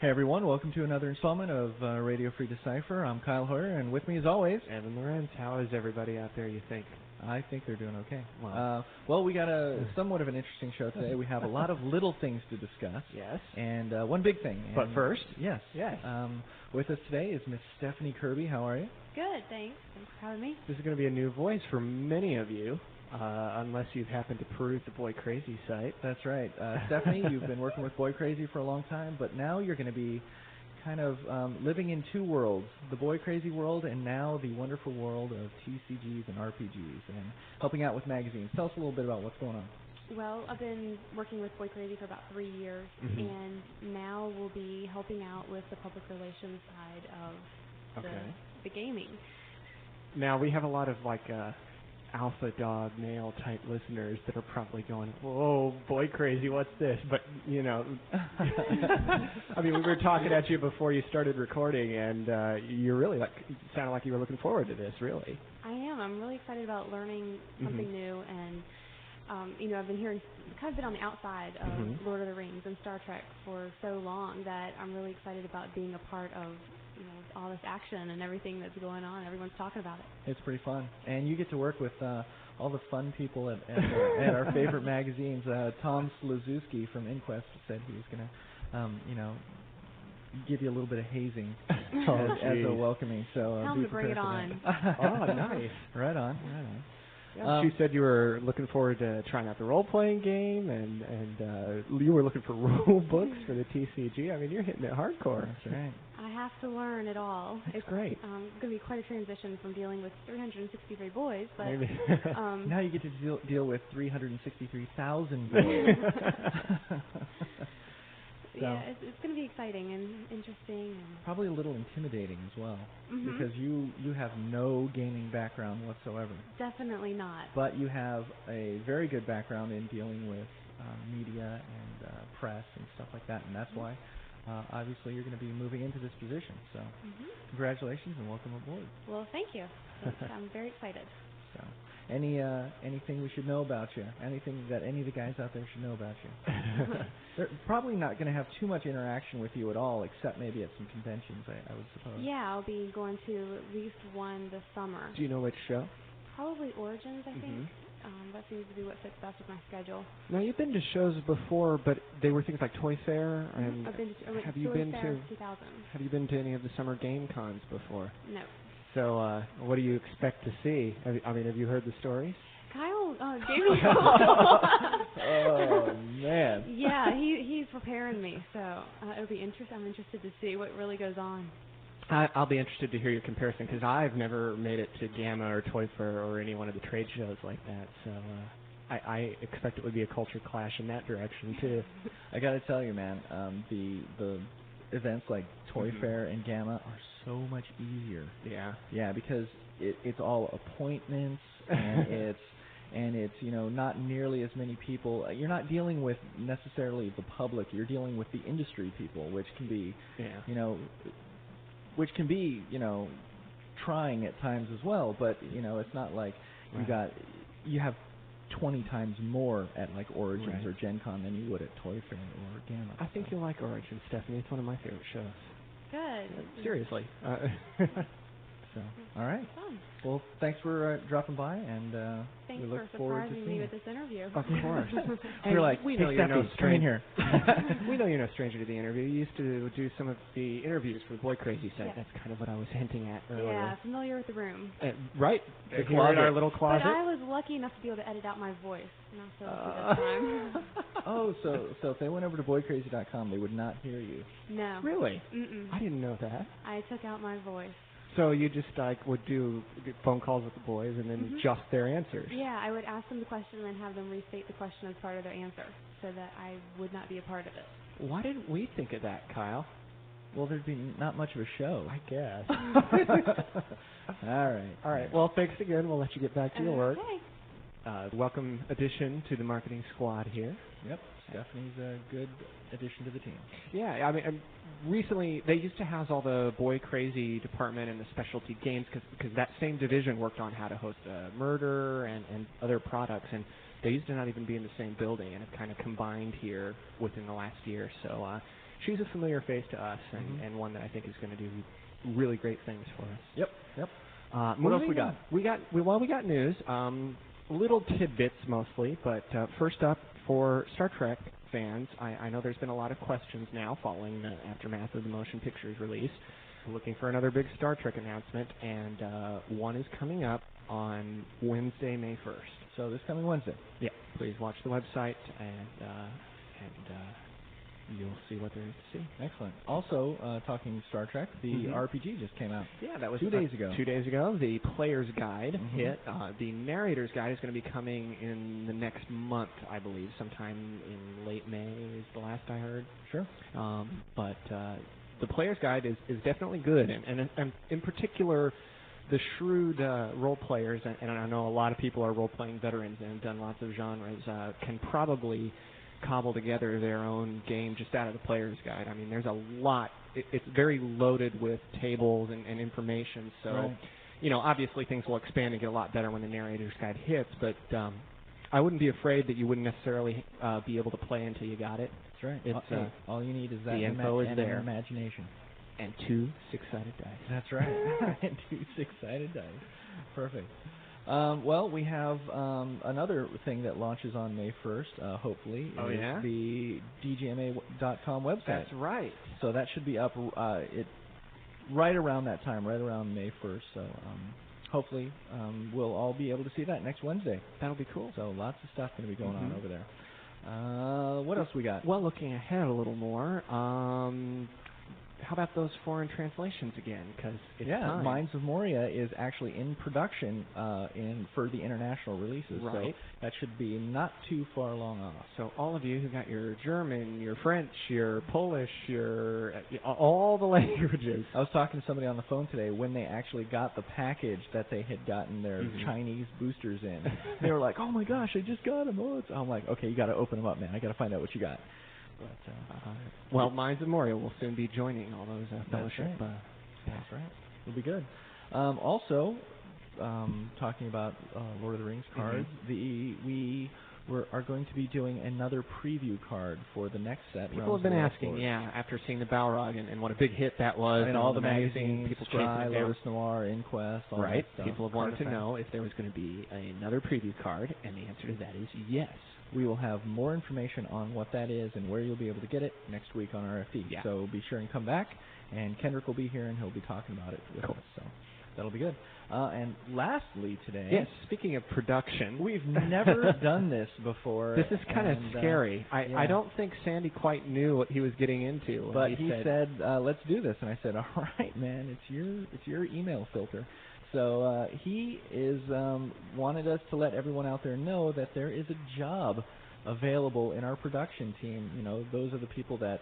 Hey everyone, welcome to another installment of Radio Free Decipher. I'm Kyle Hoyer, and with me as always, Evan Lorenz. How is everybody out there, you think? I think they're doing okay. Well, we got somewhat of an interesting show today. We have a lot of little things to discuss. Yes. And one big thing. But first? Yes. With us today is Miss Stephanie Kirby. How are you? Good, thanks. Thanks for having me. This is going to be a new voice for many of you, unless you've happened to peruse the Boy Crazy site. That's right. Stephanie, you've been working with Boy Crazy for a long time, but now you're going to be kind of living in two worlds, the Boy Crazy world and now the wonderful world of TCGs and RPGs, and helping out with magazines. Tell us a little bit about what's going on. Well, I've been working with Boy Crazy for about 3 years, and now we'll be helping out with the public relations side of the gaming. Now, we have a lot of, alpha dog male type listeners that are probably going, whoa, Boy Crazy, what's this? But, I mean, we were talking at you before you started recording, and you really sounded like you were looking forward to this, really. I am. I'm really excited about learning something new, and, I've been hearing, kind of been on the outside of Lord of the Rings and Star Trek for so long that I'm really excited about being a part of all this action and everything that's going on. Everyone's talking about it. It's pretty fun. And you get to work with all the fun people at our favorite magazines. Tom Slazewski from Inquest said he was going to, give you a little bit of hazing as a welcoming. So tell him to bring it on. Oh, nice. Right on. Yeah, she said you were looking forward to trying out the role-playing game, and you were looking for rule books for the TCG. I mean, you're hitting it hardcore. That's right. I have to learn it all. It's great. It's going to be quite a transition from dealing with 363 boys, but now you get to deal with 363,000 boys. Yeah, it's going to be exciting and interesting. And probably a little intimidating as well, because you have no gaming background whatsoever. Definitely not. But you have a very good background in dealing with media and press and stuff like that, and that's why obviously you're going to be moving into this position. So congratulations and welcome aboard. Well, thank you. I'm very excited. So, anything we should know about you? Anything that any of the guys out there should know about you? They're probably not going to have too much interaction with you at all, except maybe at some conventions, I would suppose. Yeah, I'll be going to at least one this summer. Do you know which show? Probably Origins, I think. That seems to be what fits best with my schedule. Now, you've been to shows before, but they were things like Toy Fair, and I've been to have you been to 2000. Have you been to any of the summer game cons before? No. So, what do you expect to see? Have you heard the stories? Kyle gave me Oh, man. Yeah, he's preparing me, so it'll be interesting. I'm interested to see what really goes on. I'll be interested to hear your comparison, because I've never made it to GAMA or Toy Fair or any one of the trade shows like that, so I expect it would be a culture clash in that direction, too. I got to tell you, man, the events like Toy Fair and GAMA are so much easier. Yeah, because it's all appointments, and it's not nearly as many people. You're not dealing with necessarily the public. You're dealing with the industry people, which can be trying at times as well. But it's not like you have 20 times more at like Origins or Gen Con than you would at Toy Fair or GAMA. I think you'll like Origins, Stephanie. It's one of my favorite shows. Good. Seriously. So, all right. Fun. Well, thanks for dropping by, and thanks we look for forward to surprising seeing me with this interview. Of course. We're like, we know you're no stranger. We know you're no stranger to the interview. You used to do some of the interviews for the Boy Crazy site. That's kind of what I was hinting at earlier. Yeah, familiar with the room. Right. The Here in our little closet. But I was lucky enough to be able to edit out my voice. Not so lucky this time. So if they went over to boycrazy.com, they would not hear you. No. Really? Mm-mm. I didn't know that. I took out my voice. So you just would do phone calls with the boys and then just their answers? Yeah, I would ask them the question and then have them restate the question as part of their answer so that I would not be a part of it. Why didn't we think of that, Kyle? Well, there'd be not much of a show. I guess. All right. Well, thanks again. We'll let you get back to your work. Okay. Welcome addition to the marketing squad here. Yep. Stephanie's a good addition to the team. Yeah, I mean, recently they used to house all the Boy Crazy department and the specialty games because that same division worked on how to host Murder and other products, and they used to not even be in the same building, and have kind of combined here within the last year. So she's a familiar face to us, and one that I think is going to do really great things for us. Yep. What else we got? We got news. Little tidbits mostly, but first up for Star Trek fans, I know there's been a lot of questions now following the aftermath of the motion pictures release, looking for another big Star Trek announcement, and one is coming up on Wednesday, May 1st. So this coming Wednesday. Yeah. Please watch the website, and you'll see what there is to see. Excellent. Also, talking Star Trek, the RPG just came out. Yeah, that was 2 days ago. 2 days ago. The Player's Guide hit. The Narrator's Guide is going to be coming in the next month, I believe. Sometime in late May is the last I heard. Sure. But the Player's Guide is definitely good, and in particular, the shrewd role players, and I know a lot of people are role-playing veterans and have done lots of genres, can probably cobble together their own game just out of the Player's Guide. I mean, there's a lot. It's very loaded with tables and information, so, right. Obviously things will expand and get a lot better when the Narrator's Guide hits, but I wouldn't be afraid that you wouldn't necessarily be able to play until you got it. That's right. All you need is that the info is there. Imagination. And 2 six-sided dice. That's right. And 2 six-sided dice. Perfect. Well, we have another thing that launches on May 1st, hopefully. Oh, yeah? The DGMA.com website. That's right. So that should be up right around that time, right around May 1st. So hopefully we'll all be able to see that next Wednesday. That'll be cool. So lots of stuff going to be going on over there. What else we got? Well, looking ahead a little more, how about those foreign translations again? Because it's time. Minds of Moria is actually in production for the international releases. Right. So that should be not too far along off. So all of you who got your German, your French, your Polish, all the languages. I was talking to somebody on the phone today when they actually got the package that they had gotten their Chinese boosters in. They were like, "Oh my gosh, I just got them!" I'm like, "Okay, you got to open them up, man. I got to find out what you got." But Minds of Moria will soon be joining all those fellowship. That's right. It'll be good. Also, talking about Lord of the Rings cards, we are going to be doing another preview card for the next set. People have been asking, after seeing the Balrog and what a big hit that was, and all the magazines, people Scry, Lotus Noir, Inquest, all that stuff. People have wanted to know if there was going to be another preview card, and the answer to that is yes. We will have more information on what that is and where you'll be able to get it next week on RFD. Yeah. So be sure and come back, and Kendrick will be here, and he'll be talking about it with us. So that'll be good. And lastly today... Yes, speaking of production... We've never done this before. This is kind of scary. I don't think Sandy quite knew what he was getting into. But he said, let's do this. And I said, all right, man, it's your email filter. So he is wanted us to let everyone out there know that there is a job available in our production team. Those are the people that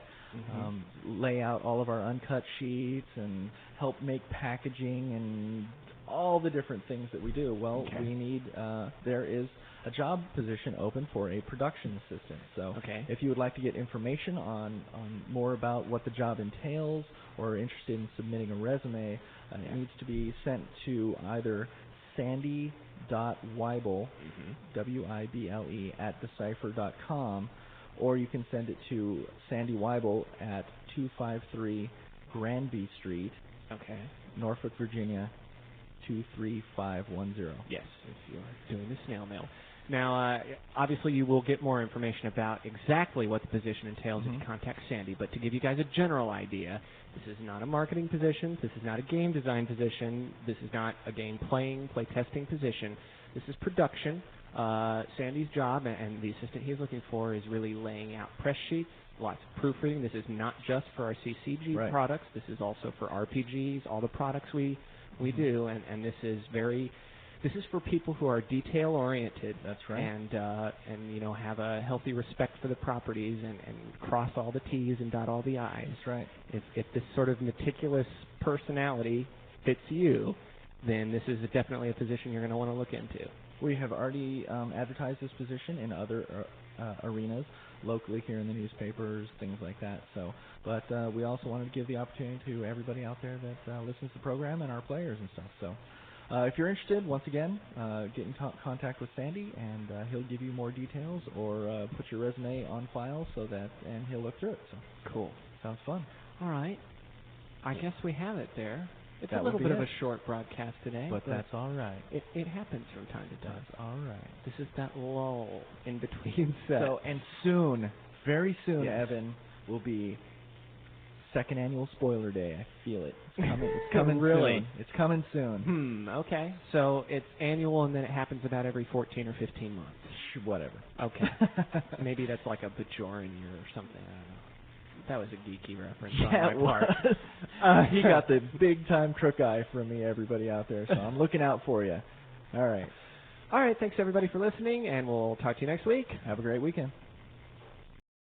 lay out all of our uncut sheets and help make packaging and all the different things that we do. Well, we need there is a job position open for a production assistant. So if you would like to get information on more about what the job entails or are interested in submitting a resume, it needs to be sent to either sandy.weibel, W-I-B-L-E, @decipher.com, or you can send it to Sandy Weibel at 253 Granby Street, Norfolk, Virginia, 23510. Yes, if you're doing the snail mail. Now, obviously you will get more information about exactly what the position entails if you contact Sandy, but to give you guys a general idea, this is not a marketing position, this is not a game design position, this is not a game play testing position, this is production. Sandy's job and the assistant he's looking for is really laying out press sheets, lots of proofreading. This is not just for our CCG products, this is also for RPGs, all the products we do, and this is for people who are detail oriented. That's right. And have a healthy respect for the properties and cross all the T's and dot all the I's. That's right. If this sort of meticulous personality fits you, then this is definitely a position you're going to want to look into. We have already advertised this position in other arenas, locally here in the newspapers, things like that. But we also wanted to give the opportunity to everybody out there that listens to the program and our players and stuff. So if you're interested, once again, get in contact with Sandy, and he'll give you more details or put your resume on file and he'll look through it. So cool. Sounds fun. All right. I guess we have it there. It's That a little would be bit of it. a short broadcast today. But that's all right. It happens from time to time. That's all right. This is that lull in between sets. So, and soon, very soon, Yes. Evan, will be second annual spoiler day. I feel it. It's coming. It's coming Really? soon. It's coming soon. Okay. So it's annual, and then it happens about every 14 or 15 months. Whatever. Okay. Maybe that's like a Bajoran year or something. I don't know. That was a geeky reference on Yeah, my it part. was. He got the big time crook eye from me, everybody out there. So I'm looking out for you. All right. All right. Thanks, everybody, for listening, and we'll talk to you next week. Have a great weekend.